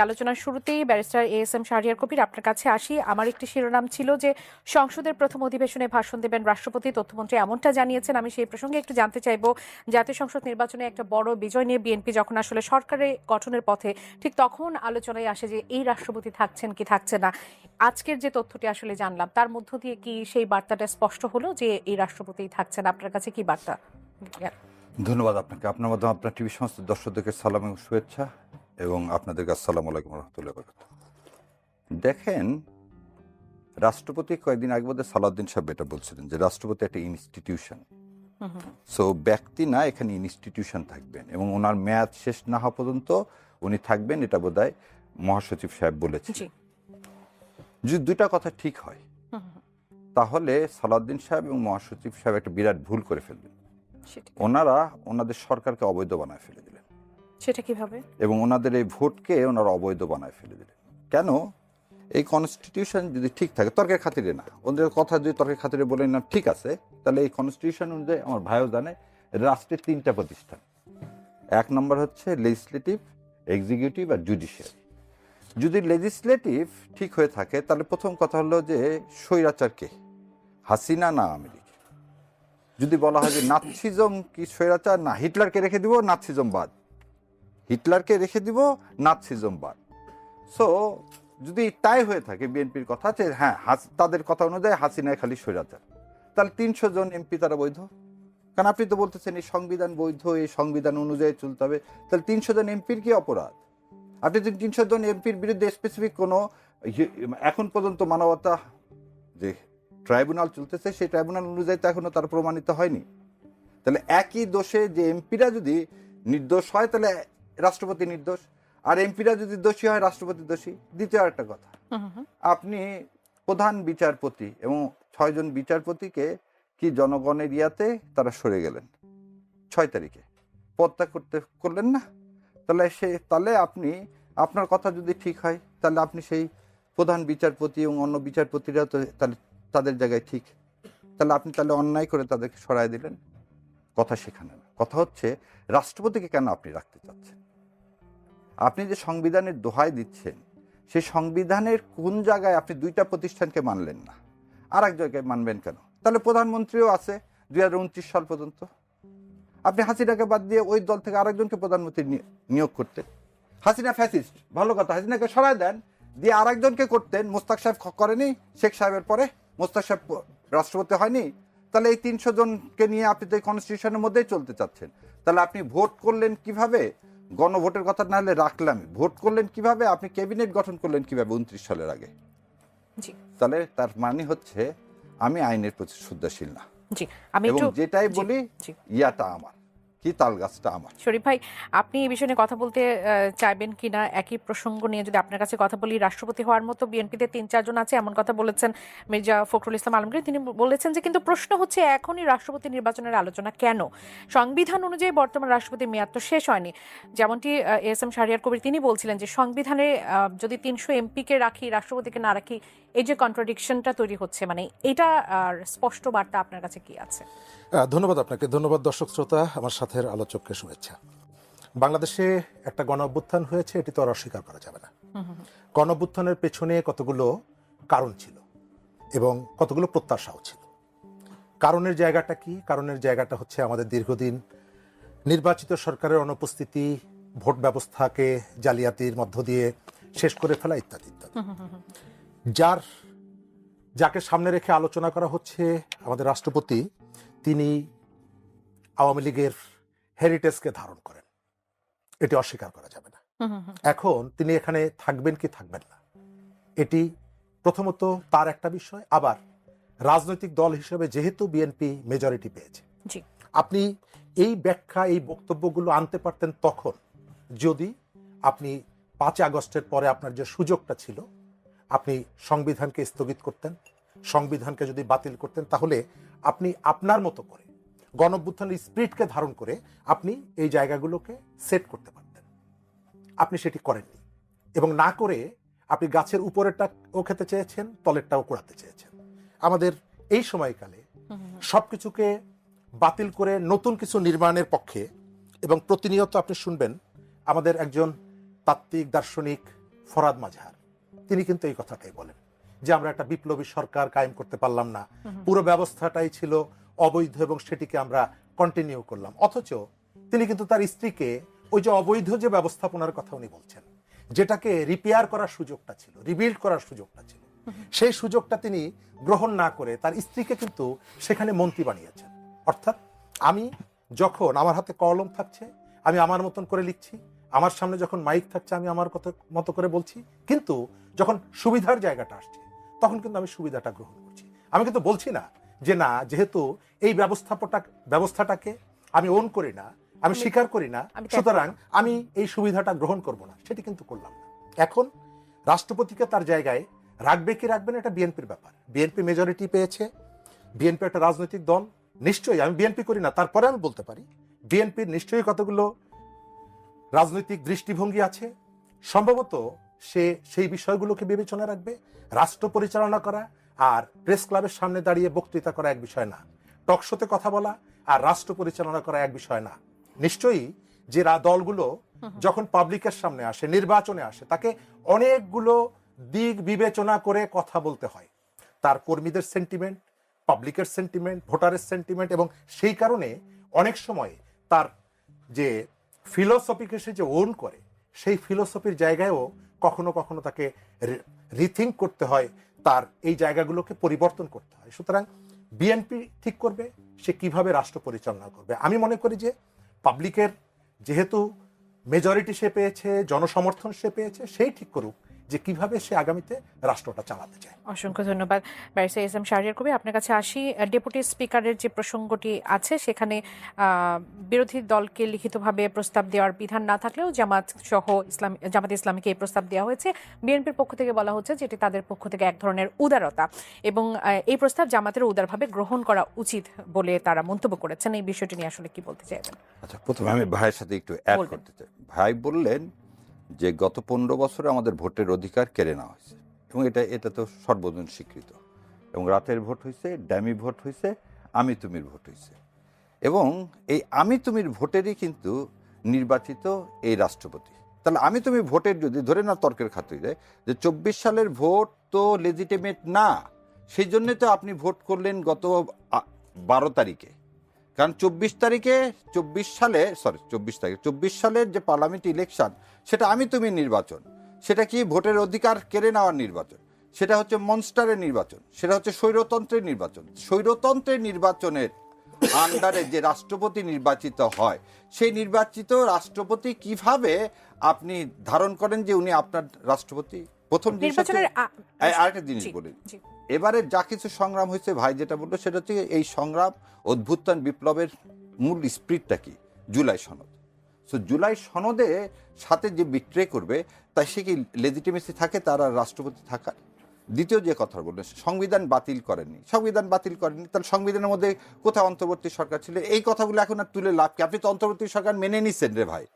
আলোচনার শুরুতেই barrister ASM Shahriar Kabir আপনার কাছে আসি। আমার একটি শিরোনাম ছিল যে সংসদের প্রথম অধিবেশনে ভাষণ দেবেন রাষ্ট্রপতি, তথ্যমন্ত্রী এমনটা জানিয়েছেন। আমি সেই প্রসঙ্গে একটু জানতে চাইব, জাতীয় সংসদ নির্বাচনে একটা বড় বিজয় নিয়ে বিএনপি যখন আসলে সরকারের গঠনের পথে, ঠিক তখন আলোচনায় আসে যে এই রাষ্ট্রপতি থাকছেন কি থাকছে না। আজকের যে তথ্যটি আসলে জানলাম তার মধ্য দিয়ে কি সেই বার্তাটা স্পষ্ট হলো যে এই রাষ্ট্রপতি থাকছেন? আপনার কাছে কি বার্তা? ধন্যবাদ আপনাকে। আপনার মাধ্যমে আপনার টিভি সমস্ত দর্শকদেরকে সালাম এবং শুভেচ্ছা, এবং আপনাদেরকে আসসালামু আলাইকুম রহমতুল্লাহ বারাকাতুহু। দেখেন, রাষ্ট্রপতি কয়েকদিন আগে বোধহয় সালাউদ্দিন সাহেব এটা বলছিলেন যে রাষ্ট্রপতি একটা ইনস্টিটিউশন। সো ব্যক্তি না, এখানে ইনস্টিটিউশন থাকবেন এবং ওনার মেয়াদ শেষ না হওয়া পর্যন্ত উনি থাকবেন, এটা বোধহয় মহাসচিব সাহেব বলেছেন। যদি দুইটা কথা ঠিক হয় তাহলে সালাউদ্দিন সাহেব এবং মহাসচিব সাহেব একটা বিরাট ভুল করে ফেলবেন। ওনারা ওনাদের সরকারকে অবৈধ বানায় ফেলে দিলেন। সেটা কিভাবে? এবং ওনাদের এই ভোটকে ওনারা অবৈধ বানায় ফেলে দিলেন। কেন? এই কনস্টিটিউশন যদি ঠিক থাকে, তর্কের খাতিরে না, ওদের কথা যদি তর্কের খাতিরে বলেন না ঠিক আছে, তাহলে এই কনস্টিটিউশন অনুযায়ী আমার ভাইও জানে রাষ্ট্রের তিনটা প্রতিষ্ঠান। এক নম্বর হচ্ছে লেজিসলেটিভ, এক্সিকিউটিভ আর জুডিশিয়ারি। যদি লেজিসলেটিভ ঠিক হয়ে থাকে তাহলে প্রথম কথা হলো যে স্বৈরাচার কে, হাসিনা না আমেরিকা? যদি বলা হয় যে নাৎসিজম কি স্বৈরাচার, না হিটলারকে রেখে দিব, নাৎসিজম বাদ, হিটলারকে রেখে দিব, নাৎসিজম বাদ। সো যদি তাই হয়ে থাকে বিএনপির কথা যে হ্যাঁ তাদের কথা অনুযায়ী হাসিনায় খালি স্বৈরাচার, তাহলে 300 জন এমপি তারা বৈধ। কারণ আপনি তো বলতেছেন এই সংবিধান বৈধ, এই সংবিধান অনুযায়ী চলতে হবে, তাহলে 300 জন এমপির কি অপরাধ? আপনি যদি 300 জন এমপির বিরুদ্ধে স্পেসিফিক কোনো এখন পর্যন্ত মানবতা যে ট্রাইব্যুনাল চলতেছে সেই ট্রাইব্যুনাল অনুযায়ী তো এখনো তার প্রমাণিত হয়নি, তাহলে একই দোষে যে এমপিরা যদি নির্দোষ হয় তাহলে রাষ্ট্রপতি নির্দোষ, আর এমপিরা যদি দোষী হয় রাষ্ট্রপতি দোষী। দ্বিতীয় একটা কথা, আপনি প্রধান বিচারপতি এবং 6 জন বিচারপতিকে কি জনগণের ইয়াতে তারা সরে গেলেন 6 তারিখে, পদত্যাগ করলেন না? তাহলে আপনি আপনার কথা যদি ঠিক হয় তাহলে আপনি সেই প্রধান বিচারপতি এবং অন্য বিচারপতিরা তো তাহলে তাদের জায়গায় ঠিক, তাহলে আপনি তাহলে অন্যায় করে তাদেরকে সরায় দিলেন। কথা সেখানে না, কথা হচ্ছে রাষ্ট্রপতিকে কেন আপনি রাখতে চাচ্ছেন? আপনি যে সংবিধানের দোহাই দিচ্ছেন সেই সংবিধানের কোন জায়গায় আপনি দুইটা প্রতিষ্ঠানকে মানলেন না, আর এক জায়গায় মানবেন কেন? তাহলে প্রধানমন্ত্রীও আছে 2029 সাল পর্যন্ত। আপনি হাসিনাকে বাদ দিয়ে ওই দল থেকে আরেকজনকে প্রধানমন্ত্রী নিয়োগ করতেন। হাসিনা ফ্যাসিস্ট, ভালো কথা, হাসিনাকে সরায় দেন, দিয়ে আরেকজনকে করতেন। মোস্তাক সাহেব করেনি, শেখ সাহেবের পরে মোস্তাক সাহেব রাষ্ট্রপতি হয়নি। তাহলে এই 300 জনকে নিয়ে আপনি তো এই কনস্টিটিউশনের মধ্যেই চলতে চাচ্ছেন। তাহলে আপনি ভোট করলেন কিভাবে? গণভোটের কথা না হলে রাখলাম, ভোট করলেন কিভাবে? আপনি ক্যাবিনেট গঠন করলেন কিভাবে 29 সালের আগে? তাহলে তার মানে হচ্ছে আমি আইনের প্রতি শ্রদ্ধাশীল না, এবং যেটাই বলি ইয়াটা আমার কি, তাল গাছটা আমার। শরীফ ভাই, আপনি এই বিষয়ে কথা বলতে চাইবেন কিনা? একই প্রসঙ্গ নিয়ে যদি আপনার কাছে কথা বলি, রাষ্ট্রপতি হওয়ার মতো বিএনপিতে 3-4 জন আছে, এমন কথা বলেছেন মির্জা ফখরুল ইসলাম আলমগীর। তিনি বলেছেন যে কিন্তু প্রশ্ন হচ্ছে এখনই রাষ্ট্রপতি নির্বাচনের আলোচনা কেন? সংবিধান অনুযায়ী বর্তমান রাষ্ট্রপতির মেয়াদ তো শেষ হয়নি। যেমনটি এএসএম শাহরিয়ার কবির তিনি বলছিলেন যে সংবিধানে যদি 300 এমপিকে রাখি, রাষ্ট্রপতিকে না রাখি, এই যে কন্ট্রাডিকশনটা তৈরি হচ্ছে, মানে এটা স্পষ্ট বার্তা আপনার কাছে কি আছে? ধন্যবাদ আপনাকে, ধন্যবাদ দর্শক শ্রোতা, আমার সাথে আলোচককে শুভেচ্ছা। বাংলাদেশে একটা গণ অভ্যুত্থান হয়েছে, এটি তো আর অস্বীকার করা যাবে না। গণ অভ্যুত্থানের পেছনে কতগুলো কারণ ছিল এবং কতগুলো প্রত্যাশাও ছিল। কারণের জায়গাটা কি? কারণের জায়গাটা হচ্ছে আমাদের দীর্ঘদিন নির্বাচিত সরকারের অনুপস্থিতি, ভোট ব্যবস্থাকে জালিয়াতির মধ্য দিয়ে শেষ করে ফেলা ইত্যাদি ইত্যাদি। যাকে সামনে রেখে আলোচনা করা হচ্ছে আমাদের রাষ্ট্রপতি, তিনি আওয়ামী লীগের হেরিটেজকে ধারণ করেন, এটি অস্বীকার করা যাবে না। এখন তিনি এখানে থাকবেন কি থাকবেন না, এটি প্রথমত তার একটা বিষয়। আবার রাজনৈতিক দল হিসেবে যেহেতু বিএনপি মেজরিটি পেয়েছে, আপনি এই ব্যাখ্যা, এই বক্তব্যগুলো আনতে পারতেন তখন, যদি আপনি 5 আগস্টের পরে আপনার যে সুযোগটা ছিল, আপনি সংবিধানকে স্থগিত করতেন, সংবিধানকে যদি বাতিল করতেন, তাহলে আপনি আপনার মতো করে গণঅভ্যুত্থানের স্পিরিটকে ধারণ করে আপনি এই জায়গাগুলোকে সেট করতে পারতেন। আপনি সেটি করেননি, এবং না করে আপনি গাছের উপরেরটাও খেতে চেয়েছেন, তলেরটাও কোড়াতে চেয়েছেন। আমাদের এই সময়কালে সবকিছুকে বাতিল করে নতুন কিছু নির্মাণের পক্ষে, এবং প্রতিনিয়ত আপনি শুনবেন আমাদের একজন তাত্ত্বিক দার্শনিক ফরাদ মাজহার, তিনি কিন্তু এই কথাটাই বলেন যে আমরা একটা বিপ্লবী সরকার কায়েম করতে পারলাম না, পুরো ব্যবস্থাটাই ছিল অবৈধ এবং সেটিকে আমরা কন্টিনিউ করলাম। অথচ তিনি কিন্তু তার স্ত্রীকে ওই যে অবৈধ যে ব্যবস্থাপনার কথা উনি বলছেন, যেটাকে রিপেয়ার করার সুযোগটা ছিল, রিবিল্ড করার সুযোগটা ছিল, সেই সুযোগটা তিনি গ্রহণ না করে তার স্ত্রীকে কিন্তু সেখানে মন্ত্রী বানিয়েছেন। অর্থাৎ আমি যখন আমার হাতে কলম থাকছে আমি আমার মতন করে লিখছি, আমার সামনে যখন মাইক থাকছে আমি আমার মতো করে বলছি, কিন্তু যখন সুবিধার জায়গাটা আসছে তখন কিন্তু আমি সুবিধাটা গ্রহণ করছি। আমি কিন্তু বলছি না যে না, যেহেতু এই ব্যবস্থাটাকে আমি ওন করি না, আমি স্বীকার করি না, সুতরাং আমি এই সুবিধাটা গ্রহণ করব না, সেটি কিন্তু করলাম না। এখন রাষ্ট্রপতিকে তার জায়গায় রাখবে কি রাখবে না এটা বিএনপির ব্যাপার। বিএনপি মেজরিটি পেয়েছে, বিএনপি একটা রাজনৈতিক দল, নিশ্চয়ই আমি বিএনপি করি না, তারপরে আমি বলতে পারি বিএনপির নিশ্চয়ই কতগুলো রাজনৈতিক দৃষ্টিভঙ্গি আছে, সম্ভবত সে সেই বিষয়গুলোকে বিবেচনা রাখবে। রাষ্ট্র পরিচালনা করা আর প্রেস ক্লাবের সামনে দাঁড়িয়ে বক্তৃতা করা এক বিষয় না, টকশোতে কথা বলা আর রাষ্ট্র পরিচালনা করা এক বিষয় না। নিশ্চয়ই যে দলগুলো যখন পাবলিকের সামনে আসে, নির্বাচনে আসে, তাকে অনেকগুলো দিক বিবেচনা করে কথা বলতে হয়, তার কর্মীদের সেন্টিমেন্ট, পাবলিকের সেন্টিমেন্ট, ভোটারের সেন্টিমেন্ট, এবং সেই কারণে অনেক সময় তার যে ফিলোসফিকে সে যে ওন করে সেই ফিলোসফির জায়গায়ও কখনো কখনো তাকে রিথিঙ্ক করতে হয়, তার এই জায়গাগুলোকে পরিবর্তন করতে হয়। সুতরাং বিএনপি ঠিক করবে সে কিভাবে রাষ্ট্র পরিচালনা করবে। আমি মনে করি যে পাবলিকের যেহেতু মেজরিটি সে পেয়েছে, জনসমর্থন সে পেয়েছে, সেই ঠিক করুক যে কিভাবে সে আগামীতে রাষ্ট্রটা চালাতে চায়। অসংখ্য ধন্যবাদ ব্যারিস্টার এস এম শাহরিয়ার কবি। আপনার কাছে আসি, ডেপুটি স্পিকারের যে প্রসঙ্গটি আছে সেখানে বিরোধী দলকে লিখিতভাবে প্রস্তাব দেওয়ার বিধান না থাকলেও জামাত ইসলামীকে এই প্রস্তাব দেওয়া হয়েছে। বিএনপির পক্ষ থেকে বলা হচ্ছে যেটি তাদের পক্ষ থেকে এক ধরনের উদারতা, এবং এই প্রস্তাব জামাতের উদারভাবে গ্রহণ করা উচিত বলে তারা মন্তব্য করেছেন। এই বিষয়টি নিয়ে আসলে কি বলতে চাইবেন? আচ্ছা, প্রথমে আমি ভাইয়ের সাথে একটু অ্যাড করতে চাই। ভাই বললেন যে গত 15 বছরে আমাদের ভোটের অধিকার কেড়ে নেওয়া হয়েছে, এবং এটা তো সর্বজন স্বীকৃত, এবং রাতের ভোট হয়েছে, ড্যামি ভোট হয়েছে, আমি তুমির ভোট হয়েছে, এবং এই আমি তুমির ভোটেরই কিন্তু নির্বাচিত এই রাষ্ট্রপতি। তাহলে আমি তুমি ভোটের যদি ধরে না তর্কের খাতিরে যে 24 সালের ভোট তো লেজিটিমেট না, সেই জন্যে তো আপনি ভোট করলেন গত 12 তারিখে, কারণ 24 সালের যে পার্লামেন্ট ইলেকশন সেটা আমি তুমি নির্বাচন, সেটা কি ভোটের অধিকার কেড়ে নেওয়ার নির্বাচন, সেটা হচ্ছে মনস্টারের নির্বাচন, সেটা হচ্ছে স্বৈরতন্ত্রের নির্বাচন। স্বৈরতন্ত্রের নির্বাচনের আন্ডারে যে রাষ্ট্রপতি নির্বাচিত হয়, সেই নির্বাচিত রাষ্ট্রপতি কিভাবে আপনি ধারণ করেন যে উনি আপনার রাষ্ট্রপতি? প্রথম জিনিস আরেকটা জিনিস বলি, এবারে যা কিছু সংগ্রাম হয়েছে, ভাই যেটা বললো সেটা হচ্ছে এই সংগ্রাম অভ্যুত্থান বিপ্লবের মূল স্পিরিটটা কি? জুলাই সনদ। সো জুলাই সনদে সাথে যে বিট্রে করবে তাই সে কি লেজিটিমেসি থাকে তার আর রাষ্ট্রপতি থাকার? দ্বিতীয় যে কথা বললেন, সংবিধান বাতিল করেননি, তাহলে সংবিধানের মধ্যে কোথায় অন্তর্বর্তী সরকার ছিল? এই কথাগুলো এখন আর তুলে লাভ কি? আপনি তো অন্তর্বর্তী সরকার মেনে নিচ্ছেন রে ভাই,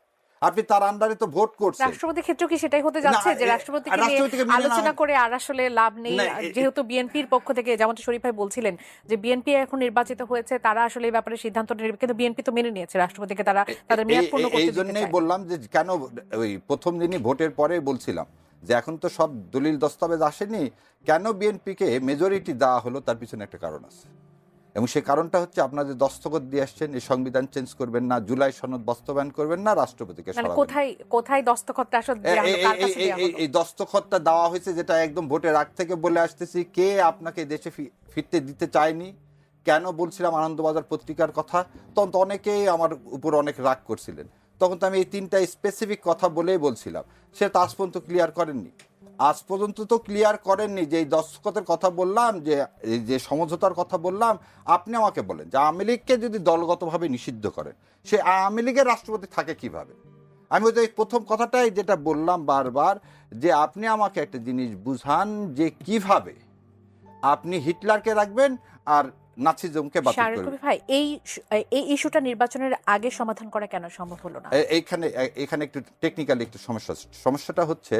আপনি তার আন্ডারে তো ভোট করছেন। রাষ্ট্রপতির ক্ষেত্রে কি সেটাই হতে যাচ্ছে যে রাষ্ট্রপতিকে নিয়ে আলোচনা করে আর আসলে লাভ নেই? যেহেতু বিএনপির পক্ষ থেকে, যেমন শরীফ ভাই বলছিলেন যে বিএনপি এখন নির্বাচিত হয়েছে, তারা আসলে এই ব্যাপারে সিদ্ধান্ত নেবে, কিন্তু বিএনপি তো মেনে নিয়েছে রাষ্ট্রপতিকে, তারা তাদের মেয়াদ পূর্ণ করতে দিতে চায়। এই জন্যই বললাম যে কেন ওই প্রথম দিনই ভোটের পরে বলছিলাম যে এখন তো সব দলিল দস্তাবেজ আসেনি, কেন বিএনপিকে মেজরিটি দেওয়া হলো, তার পিছনে একটা কারণ আছে, এবং সেই কারণটা হচ্ছে আপনাদের দস্তখত দিয়ে আসছেন এই সংবিধান চেঞ্জ করবেন না, জুলাই সনদ বাস্তবায়ন করবেন না, রাষ্ট্রপতিকে কোথায় দস্তখতটা আসলে এই দস্তখতটা দেওয়া হয়েছে, যেটা একদম ভোটের আগ থেকে বলে আসতেছি, কে আপনাকে দেশে ফিরতে দিতে চায়নি, কেন বলছিলাম আনন্দবাজার পত্রিকার কথা, তখন তো অনেকেই আমার উপর অনেক রাগ করছিলেন, তখন তো আমি এই 3টা স্পেসিফিক কথা বলেই বলছিলাম, সেটা তো আজ পর্যন্ত ক্লিয়ার করেননি। আজ পর্যন্ত তো ক্লিয়ার করেননি যে এই দস্তখতের কথা বললাম, যে সমঝোতার কথা বললাম, আপনি আমাকে বলেন যে আওয়ামী লীগকে যদি দলগতভাবে নিষিদ্ধ করেন, সে আওয়ামী লীগের রাষ্ট্রপতি থাকে কিভাবে? আমি তো এই প্রথম কথাটাই যেটা বললাম বারবার, যে আপনি আমাকে একটা জিনিস বুঝান যে কিভাবে আপনি হিটলারকে রাখবেন আর নাৎসিজমকে বাতিল করবেন। ভাই, এই ইস্যুটা নির্বাচনের আগে সমাধান করা কেন সম্ভব হলো না? এখানে একটু টেকনিক্যালি একটু সমস্যাটা হচ্ছে,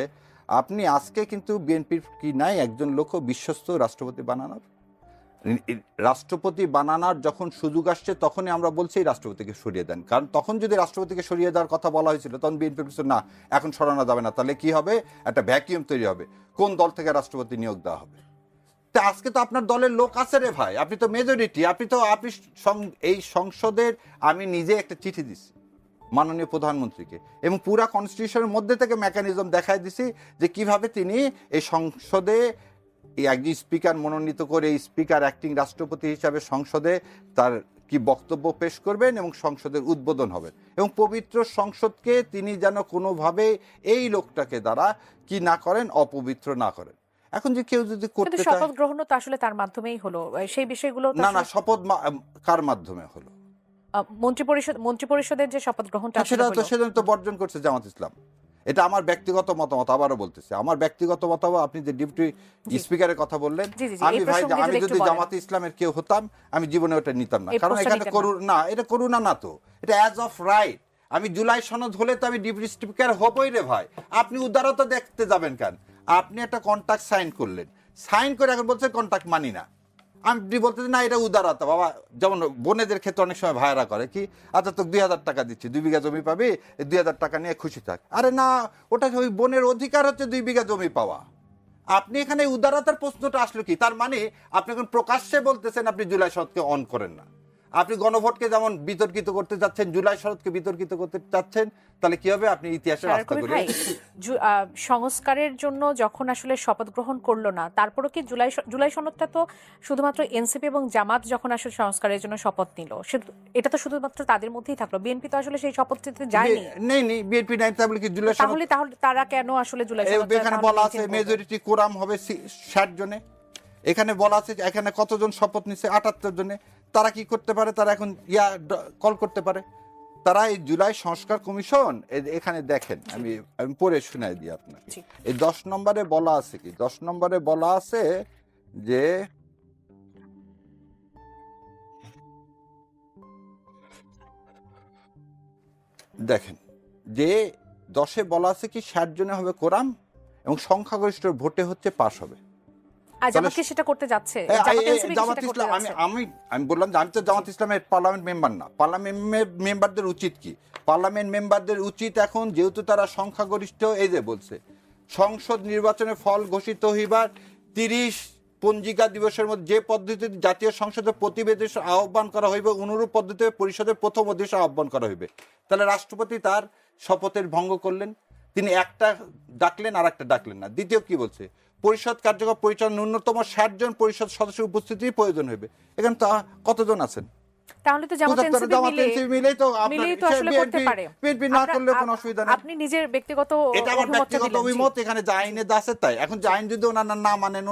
আপনি আজকে কিন্তু বিএনপির কি নাই একজন লোক বিশ্বস্ত রাষ্ট্রপতি বানানোর? রাষ্ট্রপতি বানানোর যখন সুযোগ আসছে তখনই আমরা বলছি রাষ্ট্রপতিকে সরিয়ে দেন, কারণ তখন যদি রাষ্ট্রপতিকে সরিয়ে দেওয়ার কথা বলা হয়েছিল তখন বিএনপি কিছু না, এখন সরানো যাবে না, তাহলে কি হবে, একটা ভ্যাকিউম তৈরি হবে, কোন দল থেকে রাষ্ট্রপতি নিয়োগ দেওয়া হবে। তা আজকে তো আপনার দলের লোক আছে রে ভাই, আপনি তো মেজরিটি, আপনি এই সংসদের, আমি নিজে একটা চিঠি দিছি মাননীয় প্রধানমন্ত্রীকে এবং পুরা কনস্টিটিউশনের মধ্যে থেকে মেকানিজম দেখাই দিছি যে কিভাবে তিনি এই সংসদে এই একজন স্পিকার মনোনীত করে এই স্পিকার অ্যাক্টিং রাষ্ট্রপতি হিসাবে সংসদে তার কি বক্তব্য পেশ করবেন এবং সংসদের উদ্বোধন হবে এবং পবিত্র সংসদকে তিনি যেন কোনোভাবে এই লোকটাকে দ্বারা কি না করেন, অপবিত্র না করেন। এখন যে কেউ যদি করতে চায়, শপথ গ্রহণ তো আসলে তার মাধ্যমেই হলো, সেই বিষয়গুলো না না, শপথ কার মাধ্যমে হলো? মন্ত্রিপরিষদের যে শপথ গ্রহণটা সেটা তো বর্জন করছে জামাত ইসলাম। এটা আমার ব্যক্তিগত মতামত, আবারও বলতেছি আমার ব্যক্তিগত মতামত। আপনি যে ডিপুটি স্পিকারের কথা বললেন, আমি ভাই আমি যদি জামাত ইসলামের কেউ হতাম আমি জীবনে ওটা নিতাম না, কারণ এখানে না, এটা করুণা না তো, এটা অ্যাজ অফ রাইট। আমি জুলাই সনদ হলে তো আমি ডিপুটি স্পিকার হবই রে ভাই, আপনি উদারতা দেখতে যাবেন কেন? আপনি একটা কন্ট্রাক্ট সাইন করলেন, সাইন করে এখন বলছেন কন্ট্রাক্ট মানি না। আমি বলতে না, এটা উদারতা বাবা। যেমন বোনেদের ক্ষেত্রে অনেক সময় ভাইয়েরা করে কি, আচ্ছা তোকে 2000 টাকা দিচ্ছি, 2 বিঘা জমি পাবি, 2000 টাকা নিয়ে খুশি থাক। আরে না, ওটা ওই বোনের অধিকার হচ্ছে 2 বিঘা জমি পাওয়া। আপনি এখানে উদারতার প্রশ্নটা আসলো কি? তার মানে আপনি এখন প্রকাশ্যে বলতেছেন আপনি জুলাই সনদকে অন করেন না। আপনি গণভোটকে যেমন বিতর্কিত করতে যাচ্ছেন, জুলাই সনদকে বিতর্কিত করতে চাচ্ছেন, তাহলে কি হবে? আপনি ইতিহাসে রাস্তা করে সংস্কারের জন্য যখন আসলে শপথ গ্রহণ করলো না, তারপরও কি জুলাই সনদটা তো শুধুমাত্র এনসিপি এবং জামাত যখন আসলে সংস্কারের জন্য শপথ নিল, এটা তো শুধুমাত্র তাদের মধ্যেই থাকলো, বিএনপি তো আসলে সেই শপথ নিতে যায়নি। নেই বিএনপি নাই, তাহলে কি জুলাই তাহলে তারা কেন আসলে জুলাই সনদ? এখানে বলা আছে মেজরিটি কোরাম হবে 60 জনে, এখানে বলা আছে এখানে কতজন শপথ নিচ্ছে, 78 জনে। তারা কি করতে পারে? তারা এখন কল করতে পারে। তারা এই জুলাই সংস্কার কমিশন, এখানে দেখেন, আমি পড়ে শোনাই দিই আপনাকে। এই 10 নম্বরে বলা আছে কি, 10 নম্বরে বলা আছে যে দেখেন যে 10-এ বলা আছে কি 60 জনে হবে কোরাম এবং সংখ্যাগরিষ্ঠ ভোটে হচ্ছে পাস হবে। জামাত সেটা করতে যাচ্ছে, জামাত ইসলাম, আমি বললাম যে আমি তো জামাত ইসলামের পার্লামেন্ট মেম্বার না। পার্লামেন্ট মেম্বারদের উচিত কি? পার্লামেন্ট মেম্বারদের উচিত এখন, যেহেতু তারা সংখ্যাগরিষ্ঠ, এই যে বলছে সংসদ নির্বাচনের ফল ঘোষিত হইবার 30 পঞ্জিকা দিবসের মধ্যে যে পদ্ধতিতে জাতীয় সংসদের প্রতিবেদন আহ্বান করা হইবে, অনুরূপ পদ্ধতিতে পরিষদের প্রথম অধিবেশন আহ্বান করা হইবে। তাহলে রাষ্ট্রপতি তার শপথের ভঙ্গ করলেন, তিনি একটা ডাকলেন আর একটা ডাকলেন না। দ্বিতীয় কি বলছে? পরিষদ কার্যকর পরিচালনা ন্যূনতম 60 জন পরিষদ সদস্যের উপস্থিতি প্রয়োজন হইবে। এখানে তো কতজন আছেন? তাহলে তো জামাত এনসিপি মিলেই তো আসলে করতে পারে। বিএনপি না করলে কোনো অসুবিধা নেই। আপনি নিজের ব্যক্তিগত এটা আমার ব্যক্তিগত অভিমত, এখানে যে আইনে আছে তাই। এখন যে আইন যদি ওনার না মানেন,